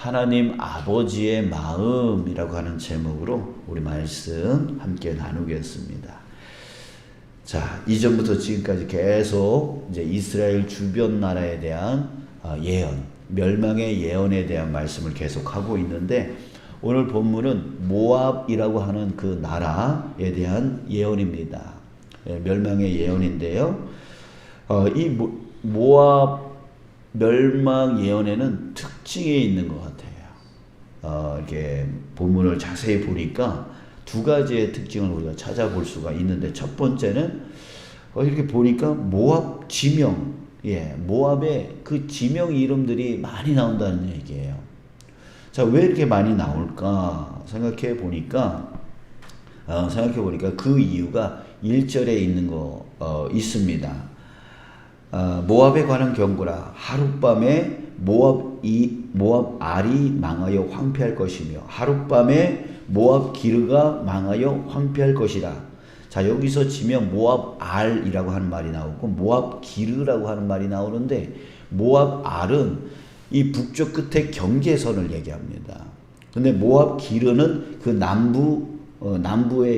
하나님 아버지의 마음이라고 하는 제목으로 우리 말씀 함께 나누겠습니다. 자, 이전부터 지금까지 계속 이제 이스라엘 주변 나라에 대한 예언, 멸망의 예언에 대한 말씀을 계속 하고 있는데, 오늘 본문은 모압이라고 하는 그 나라에 대한 예언입니다. 멸망의 예언인데요. 이 모압 멸망 예언에는 특징이 있는 것 같아요. 이렇게 본문을 자세히 보니까 두 가지의 특징을 우리가 찾아볼 수가 있는데, 첫 번째는 이렇게 보니까 모압 지명, 모압의 그 지명 이름들이 많이 나온다는 얘기예요. 자, 왜 이렇게 많이 나올까 생각해 보니까 그 이유가 1절에 있는 거 있습니다. 모압에 관한 경고라. 하룻밤에 모압 알이 망하여 황폐할 것이며 하룻밤에 모압 기르가 망하여 황폐할 것이라. 자, 여기서 지명 모압 알이라고 하는 말이 나오고 모압 기르라고 하는 말이 나오는데, 모압 알은 이 북쪽 끝에 경계선을 얘기합니다. 근데 모압 기르는 그 남쪽에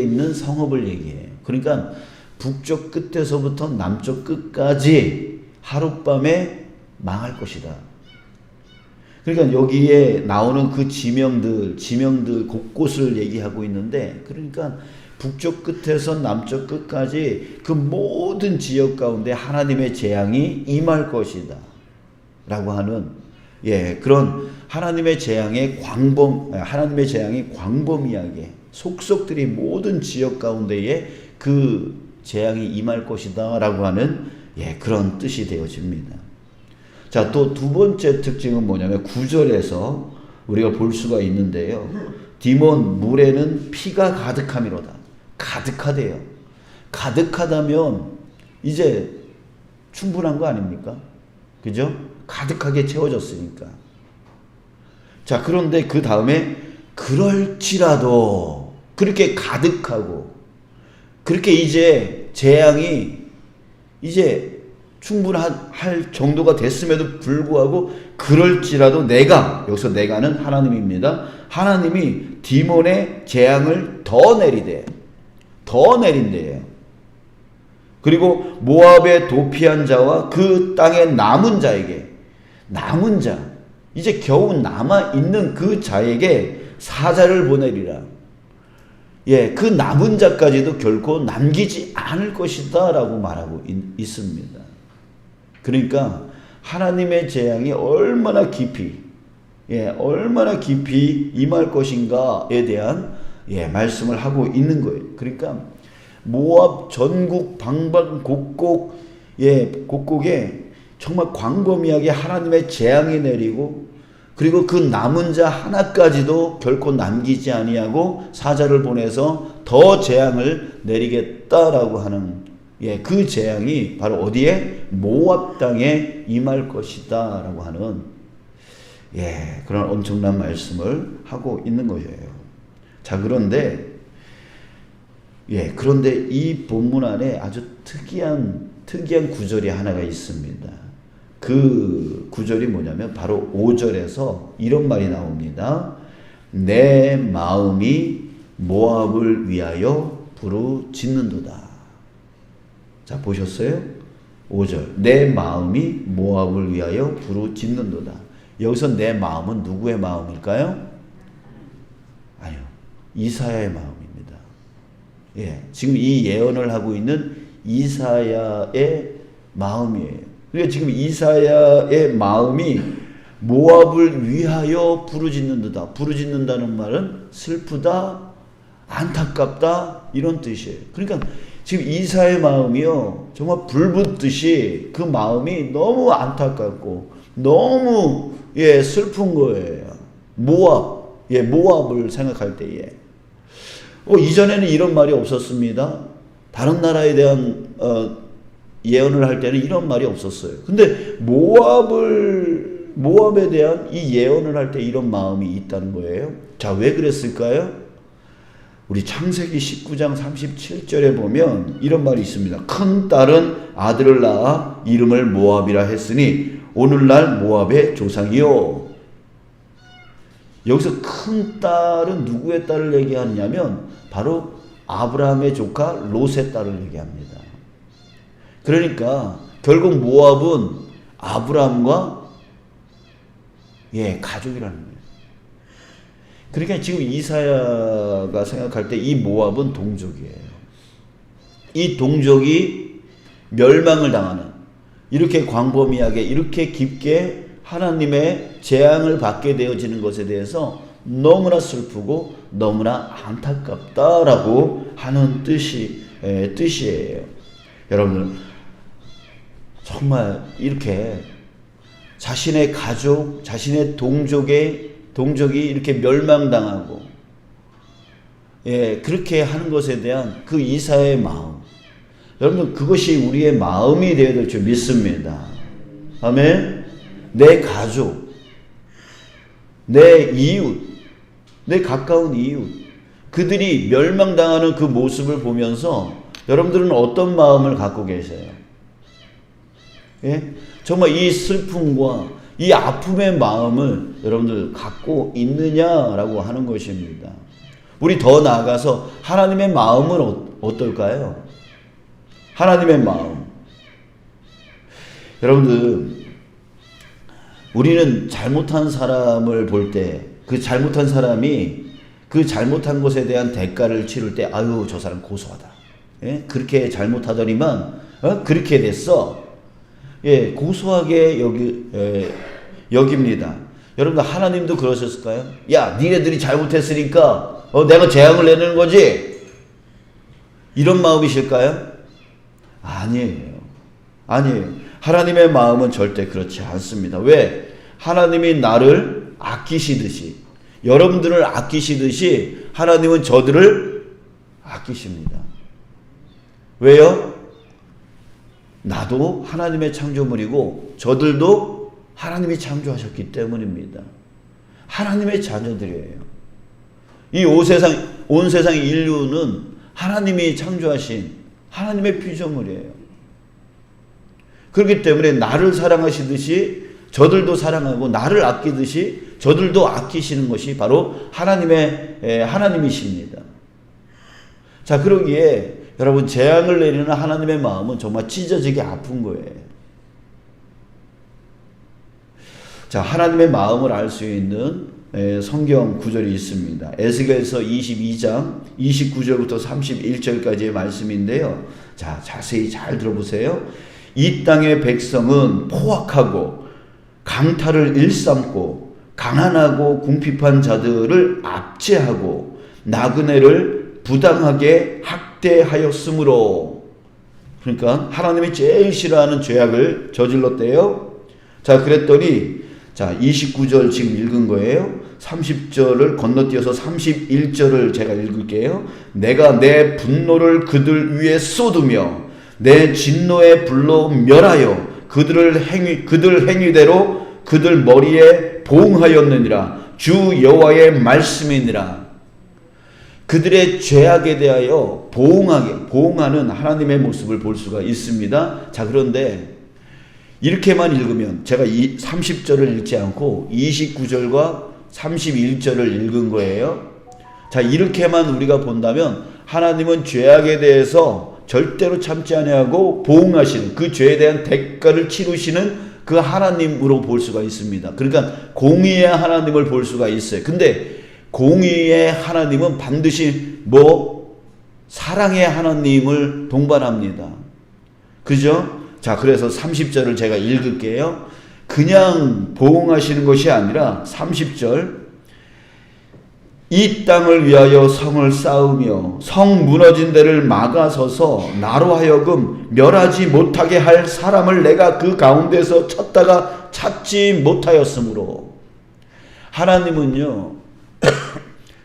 있는 성읍을 얘기해요. 그러니까 북쪽 끝에서부터 남쪽 끝까지 하룻밤에 망할 것이다. 그러니까 여기에 나오는 그 지명들 곳곳을 얘기하고 있는데, 그러니까 북쪽 끝에서 남쪽 끝까지 그 모든 지역 가운데 하나님의 재앙이 임할 것이다 라고 하는 그런 하나님의 재앙이 광범위하게 속속들이 모든 지역 가운데에 그 재앙이 임할 것이다 라고 하는 그런 뜻이 되어집니다. 자, 또 두 번째 특징은 뭐냐면 9절에서 우리가 볼 수가 있는데요. 디몬 물에는 피가 가득함이로다. 가득하대요. 가득하다면 이제 충분한 거 아닙니까? 그죠? 가득하게 채워졌으니까. 자, 그런데 그 다음에 그럴지라도 그렇게 가득하고 그렇게 이제 재앙이 이제 충분할 정도가 됐음에도 불구하고 그럴지라도 여기서 내가는 하나님입니다. 하나님이 디몬의 재앙을 더 내린대요. 그리고 모압에 도피한 자와 그 땅에 남은 자에게, 이제 겨우 남아있는 그 자에게 사자를 보내리라. 그 남은 자까지도 결코 남기지 않을 것이다 라고 말하고 있습니다. 그러니까 하나님의 재앙이 얼마나 깊이 임할 것인가에 대한 말씀을 하고 있는 거예요. 그러니까 모압 전국 곳곳에 정말 광범위하게 하나님의 재앙이 내리고, 그리고 그 남은 자 하나까지도 결코 남기지 아니하고 사자를 보내서 더 재앙을 내리겠다라고 하는 그 재앙이 바로 어디에? 모압 땅에 임할 것이다 라고 하는 그런 엄청난 말씀을 하고 있는 거예요. 자, 그런데 이 본문 안에 아주 특이한 구절이 하나가 있습니다. 그 구절이 뭐냐면 바로 5절에서 이런 말이 나옵니다. 내 마음이 모압을 위하여 부르짖는도다. 자, 보셨어요? 5절. 내 마음이 모압을 위하여 부르짖는도다. 여기서 내 마음은 누구의 마음일까요? 아니요, 이사야의 마음입니다. 지금 이 예언을 하고 있는 이사야의 마음이에요. 그러니까 지금 이사야의 마음이 모압을 위하여 부르짖는다. 부르짖는다는 말은 슬프다, 안타깝다 이런 뜻이에요. 그러니까 지금 이사야의 마음이요, 정말 불붙듯이 그 마음이 너무 안타깝고 너무 슬픈 거예요. 모압을 생각할 때에. 이전에는 이런 말이 없었습니다. 다른 나라에 대한 예언을 할 때는 이런 말이 없었어요. 근데 모압에 대한 이 예언을 할 때 이런 마음이 있다는 거예요. 자, 왜 그랬을까요? 우리 창세기 19장 37절에 보면 이런 말이 있습니다. 큰 딸은 아들을 낳아 이름을 모압이라 했으니 오늘날 모압의 조상이요. 여기서 큰 딸은 누구의 딸을 얘기하냐면 바로 아브라함의 조카 롯의 딸을 얘기합니다. 그러니까 결국 모압은 아브라함과 가족이라는 거예요. 그러니까 지금 이사야가 생각할 때 이 모압은 동족이에요. 이 동족이 멸망을 당하는, 이렇게 광범위하게 이렇게 깊게 하나님의 재앙을 받게 되어지는 것에 대해서 너무나 슬프고 너무나 안타깝다라고 하는 뜻이에요. 여러분, 정말 이렇게 자신의 가족, 자신의 동족이 이렇게 멸망당하고 그렇게 하는 것에 대한 그 이사야의 마음, 여러분 그것이 우리의 마음이 되어야 될 줄 믿습니다. 아멘. 내 가족, 내 이웃, 내 가까운 이웃, 그들이 멸망당하는 그 모습을 보면서 여러분들은 어떤 마음을 갖고 계세요? 정말 이 슬픔과 이 아픔의 마음을 여러분들 갖고 있느냐라고 하는 것입니다. 우리 더 나아가서 하나님의 마음은 어떨까요? 하나님의 마음. 여러분들, 우리는 잘못한 사람을 볼 때 그 잘못한 사람이 그 잘못한 것에 대한 대가를 치를 때 아유 저 사람 고소하다. 그렇게 잘못하더니만 그렇게 됐어. 고소하게 여깁니다. 여러분들 하나님도 그러셨을까요? 야 니네들이 잘못했으니까 내가 재앙을 내는 거지. 이런 마음이실까요? 아니에요. 하나님의 마음은 절대 그렇지 않습니다. 왜? 하나님이 나를 아끼시듯이, 여러분들을 아끼시듯이 하나님은 저들을 아끼십니다. 왜요? 나도 하나님의 창조물이고 저들도 하나님이 창조하셨기 때문입니다. 하나님의 자녀들이에요. 이 온 세상 인류는 하나님이 창조하신 하나님의 피조물이에요. 그렇기 때문에 나를 사랑하시듯이 저들도 사랑하고 나를 아끼듯이 저들도 아끼시는 것이 바로 하나님이십니다. 자, 그러기에 여러분 재앙을 내리는 하나님의 마음은 정말 찢어지게 아픈 거예요. 자, 하나님의 마음을 알 수 있는 성경 구절이 있습니다. 에스겔서 22장 29절부터 31절까지의 말씀인데요. 자, 자세히 잘 들어보세요. 이 땅의 백성은 포악하고 강탈을 일삼고 가난하고 궁핍한 자들을 압제하고 나그네를 부당하게 학대하였으므로, 그러니까 하나님이 제일 싫어하는 죄악을 저질렀대요. 자, 그랬더니 자 29절 지금 읽은 거예요. 30절을 건너뛰어서 31절을 제가 읽을게요. 내가 내 분노를 그들 위에 쏟으며 내 진노의 불로 멸하여 그들 행위대로 그들 머리에 보응하였느니라. 주 여호와의 말씀이니라. 그들의 죄악에 대하여 보응하는 하나님의 모습을 볼 수가 있습니다. 자, 그런데 이렇게만 읽으면, 제가 30절을 읽지 않고 29절과 31절을 읽은 거예요. 자, 이렇게만 우리가 본다면 하나님은 죄악에 대해서 절대로 참지 아니하고 보응하시는, 그 죄에 대한 대가를 치르시는 그 하나님으로 볼 수가 있습니다. 그러니까 공의의 하나님을 볼 수가 있어요. 근데 공의의 하나님은 반드시 사랑의 하나님을 동반합니다. 그죠? 자, 그래서 30절을 제가 읽을게요. 그냥 보응하시는 것이 아니라 30절, 이 땅을 위하여 성을 쌓으며 성 무너진 데를 막아서서 나로 하여금 멸하지 못하게 할 사람을 내가 그 가운데서 찾다가 찾지 못하였으므로, 하나님은요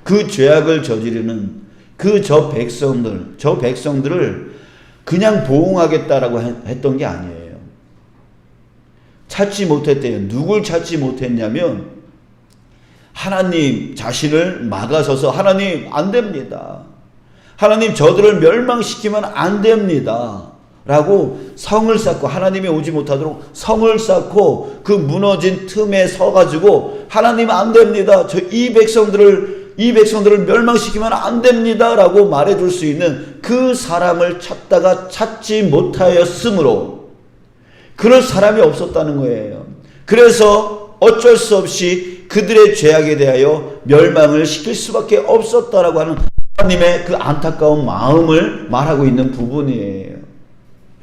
그 죄악을 저지르는 저 백성들을 그냥 보응하겠다라고 했던 게 아니에요. 찾지 못했대요. 누굴 찾지 못했냐면 하나님 자신을 막아서서, 하나님 안 됩니다. 하나님 저들을 멸망시키면 안 됩니다. 라고 성을 쌓고, 하나님이 오지 못하도록 성을 쌓고 그 무너진 틈에 서가지고 하나님 안 됩니다. 이 백성들을 멸망시키면 안 됩니다. 라고 말해줄 수 있는 그 사람을 찾다가 찾지 못하였으므로 그럴 사람이 없었다는 거예요. 그래서 어쩔 수 없이 그들의 죄악에 대하여 멸망을 시킬 수밖에 없었다라고 하는 하나님의 그 안타까운 마음을 말하고 있는 부분이에요.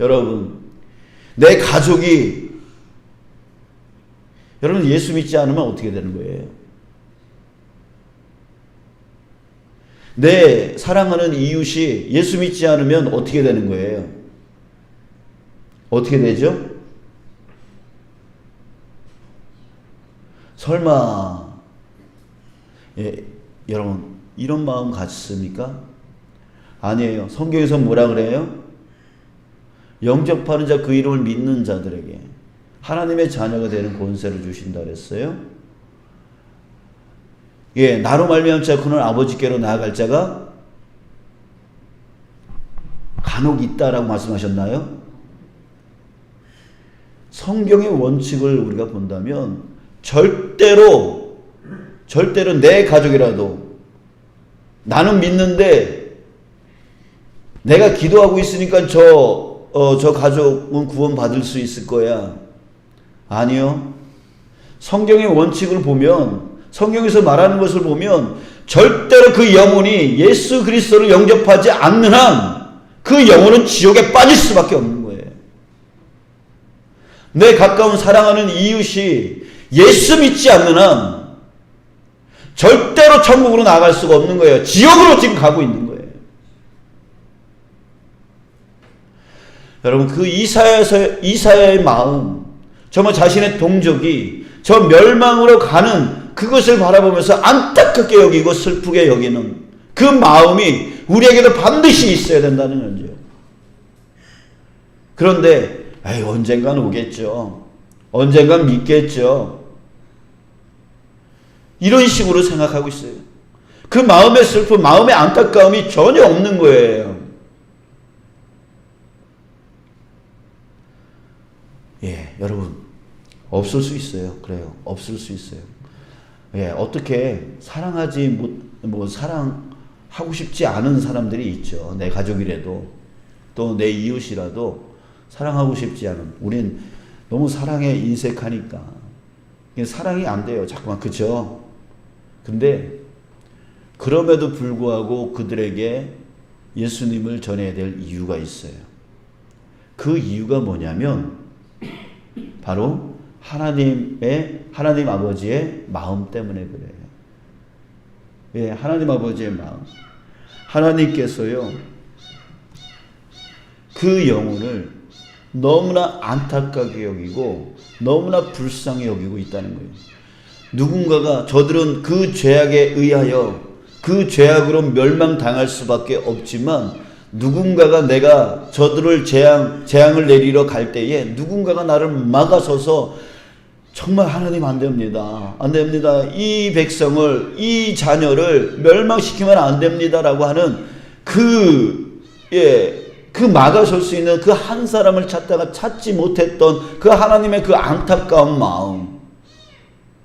여러분, 내 가족이, 여러분 예수 믿지 않으면 어떻게 되는 거예요? 내 사랑하는 이웃이 예수 믿지 않으면 어떻게 되는 거예요? 어떻게 되죠? 설마, 여러분 이런 마음 같습니까? 아니에요. 성경에서 뭐라 그래요? 영접하는 자, 그 이름을 믿는 자들에게 하나님의 자녀가 되는 권세를 주신다 그랬어요. 나로 말미암은 자 그는 아버지께로 나아갈 자가 간혹 있다라고 말씀하셨나요? 성경의 원칙을 우리가 본다면 절대로 내 가족이라도 나는 믿는데 내가 기도하고 있으니까 저 가족은 구원받을 수 있을 거야. 아니요. 성경의 원칙을 보면, 성경에서 말하는 것을 보면 절대로 그 영혼이 예수 그리스도를 영접하지 않는 한 그 영혼은 지옥에 빠질 수밖에 없는 거예요. 내 가까운 사랑하는 이웃이 예수 믿지 않는 한 절대로 천국으로 나아갈 수가 없는 거예요. 지옥으로 지금 가고 있는 거예요. 여러분, 그 이사야의 마음, 정말 자신의 동족이 저 멸망으로 가는 그것을 바라보면서 안타깝게 여기고 슬프게 여기는 그 마음이 우리에게도 반드시 있어야 된다는 거죠. 그런데 언젠간 오겠죠. 언젠간 믿겠죠. 이런 식으로 생각하고 있어요. 그 마음의 슬픔, 마음의 안타까움이 전혀 없는 거예요. 여러분, 없을 수 있어요. 그래요. 없을 수 있어요. 어떻게 사랑하고 싶지 않은 사람들이 있죠. 내 가족이라도, 또 내 이웃이라도 사랑하고 싶지 않은, 우린 너무 사랑에 인색하니까 사랑이 안 돼요. 자꾸만. 그죠? 근데 그럼에도 불구하고 그들에게 예수님을 전해야 될 이유가 있어요. 그 이유가 뭐냐면 바로 하나님 아버지의 마음 때문에 그래요. 하나님 아버지의 마음. 하나님께서요, 그 영혼을 너무나 안타깝게 여기고 너무나 불쌍히 여기고 있다는 거예요. 누군가가, 저들은 그 죄악에 의하여 그 죄악으로 멸망당할 수밖에 없지만, 누군가가 내가 저들을 재앙을 내리러 갈 때에 누군가가 나를 막아서서 정말 하나님 안 됩니다. 안 됩니다. 이 백성을, 이 자녀를 멸망시키면 안 됩니다라고 하는 그 막아설 수 있는 그 한 사람을 찾다가 찾지 못했던 그 하나님의 그 안타까운 마음.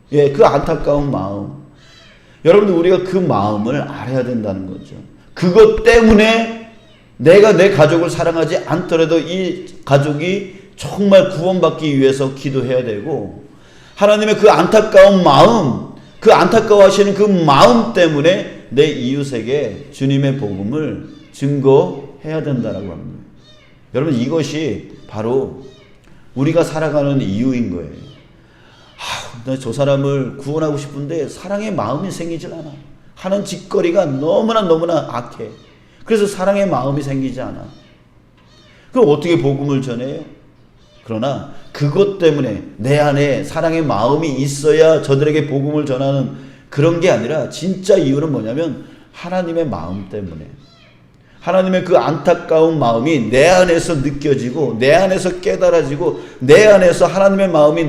그 안타까운 마음. 여러분들, 우리가 그 마음을 알아야 된다는 거죠. 그것 때문에 내가 내 가족을 사랑하지 않더라도 이 가족이 정말 구원받기 위해서 기도해야 되고, 하나님의 그 안타까운 마음, 그 안타까워하시는 그 마음 때문에 내 이웃에게 주님의 복음을 증거해야 된다라고 합니다. 여러분, 이것이 바로 우리가 살아가는 이유인 거예요. 나 저 사람을 구원하고 싶은데 사랑의 마음이 생기질 않아. 하는 짓거리가 너무나 악해. 그래서 사랑의 마음이 생기지 않아. 그럼 어떻게 복음을 전해요? 그러나 그것 때문에 내 안에 사랑의 마음이 있어야 저들에게 복음을 전하는 그런 게 아니라, 진짜 이유는 뭐냐면 하나님의 마음 때문에, 하나님의 그 안타까운 마음이 내 안에서 느껴지고 내 안에서 깨달아지고 내 안에서 하나님의 마음이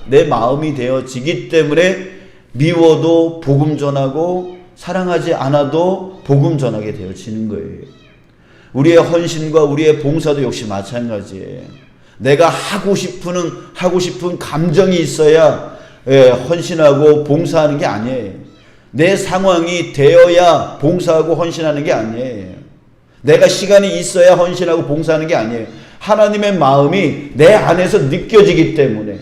내 마음이 되어지기 때문에 미워도 복음 전하고 사랑하지 않아도 복음 전하게 되어지는 거예요. 우리의 헌신과 우리의 봉사도 역시 마찬가지예요. 내가 하고 싶은 감정이 있어야 헌신하고 봉사하는 게 아니에요. 내 상황이 되어야 봉사하고 헌신하는 게 아니에요. 내가 시간이 있어야 헌신하고 봉사하는 게 아니에요. 하나님의 마음이 내 안에서 느껴지기 때문에,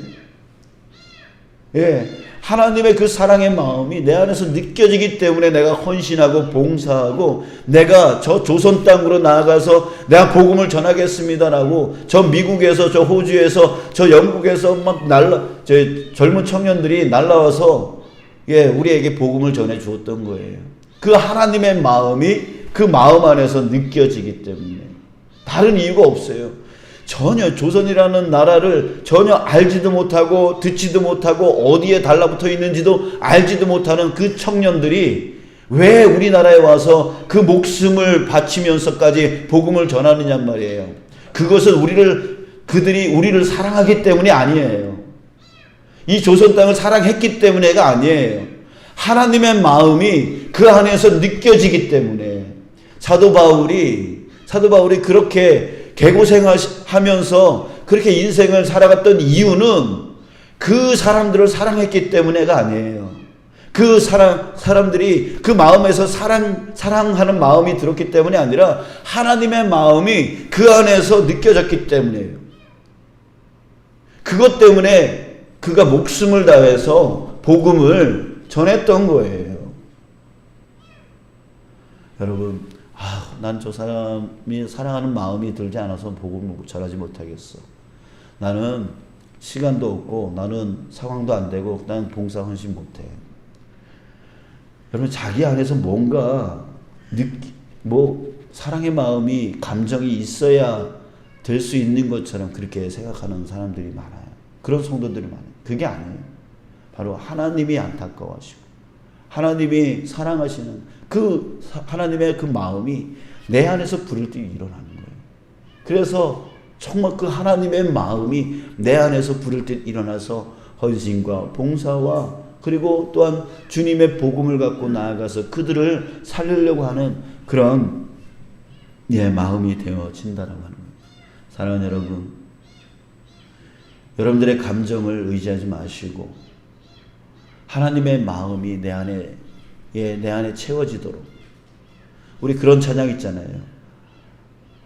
하나님의 그 사랑의 마음이 내 안에서 느껴지기 때문에 내가 헌신하고 봉사하고, 내가 저 조선 땅으로 나아가서 내가 복음을 전하겠습니다라고 저 미국에서, 저 호주에서, 저 영국에서 막 저 젊은 청년들이 날라와서 우리에게 복음을 전해 주었던 거예요. 그 하나님의 마음이 그 마음 안에서 느껴지기 때문에, 다른 이유가 없어요. 전혀 조선이라는 나라를 전혀 알지도 못하고 듣지도 못하고 어디에 달라붙어 있는지도 알지도 못하는 그 청년들이 왜 우리나라에 와서 그 목숨을 바치면서까지 복음을 전하느냐 말이에요. 그것은 그들이 우리를 사랑하기 때문이 아니에요. 이 조선 땅을 사랑했기 때문에가 아니에요. 하나님의 마음이 그 안에서 느껴지기 때문에. 사도 바울이 그렇게 개고생하면서 그렇게 인생을 살아갔던 이유는 그 사람들을 사랑했기 때문에가 아니에요. 그 사람들이 그 마음에서 사랑하는 마음이 들었기 때문이 아니라 하나님의 마음이 그 안에서 느껴졌기 때문이에요. 그것 때문에 그가 목숨을 다해서 복음을 전했던 거예요. 여러분, 난 저 사람이 사랑하는 마음이 들지 않아서 복음을 전하지 못하겠어. 나는 시간도 없고 나는 상황도 안 되고 난 봉사 헌신 못해. 여러분, 자기 안에서 뭔가 사랑의 마음이, 감정이 있어야 될 수 있는 것처럼 그렇게 생각하는 사람들이 많아요. 그런 성도들이 많아요. 그게 아니에요. 바로 하나님이 안타까워하시고 하나님이 사랑하시는 그 하나님의 그 마음이 내 안에서 불을 띠 일어나는 거예요. 그래서 정말 그 하나님의 마음이 내 안에서 불을 띠 일어나서 헌신과 봉사와 그리고 또한 주님의 복음을 갖고 나아가서 그들을 살리려고 하는 그런 마음이 되어진다라고 하는 거예요. 사랑하는 여러분, 여러분들의 감정을 의지하지 마시고 하나님의 마음이 내 안에 채워지도록. 우리 그런 찬양 있잖아요.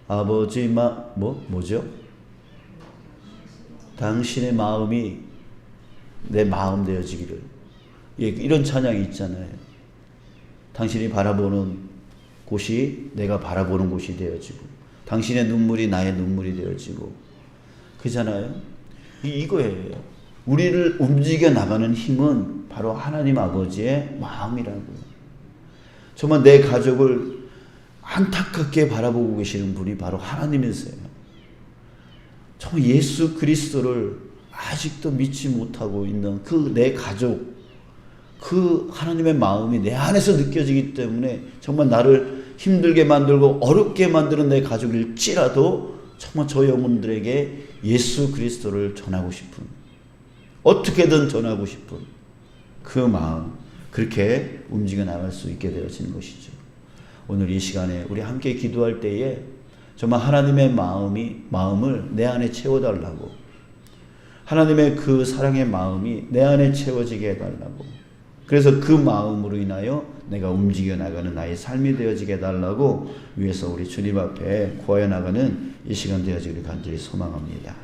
아버지 뭐죠? 당신의 마음이 내 마음 되어지기를. 이런 찬양이 있잖아요. 당신이 바라보는 곳이 내가 바라보는 곳이 되어지고, 당신의 눈물이 나의 눈물이 되어지고, 그잖아요. 이거예요. 우리를 움직여 나가는 힘은 바로 하나님 아버지의 마음이라고요. 정말 내 가족을 안타깝게 바라보고 계시는 분이 바로 하나님이세요. 정말 예수 그리스도를 아직도 믿지 못하고 있는 그 내 가족, 그 하나님의 마음이 내 안에서 느껴지기 때문에 정말 나를 힘들게 만들고 어렵게 만드는 내 가족일지라도 정말 저 영혼들에게 예수 그리스도를 전하고 싶은, 어떻게든 전하고 싶은 그 마음, 그렇게 움직여 나갈 수 있게 되어지는 것이죠. 오늘 이 시간에 우리 함께 기도할 때에 정말 하나님의 마음을 내 안에 채워달라고, 하나님의 그 사랑의 마음이 내 안에 채워지게 해달라고, 그래서 그 마음으로 인하여 내가 움직여 나가는 나의 삶이 되어지게 해달라고 위해서 우리 주님 앞에 구하여 나가는 이 시간 되어지기를 간절히 소망합니다.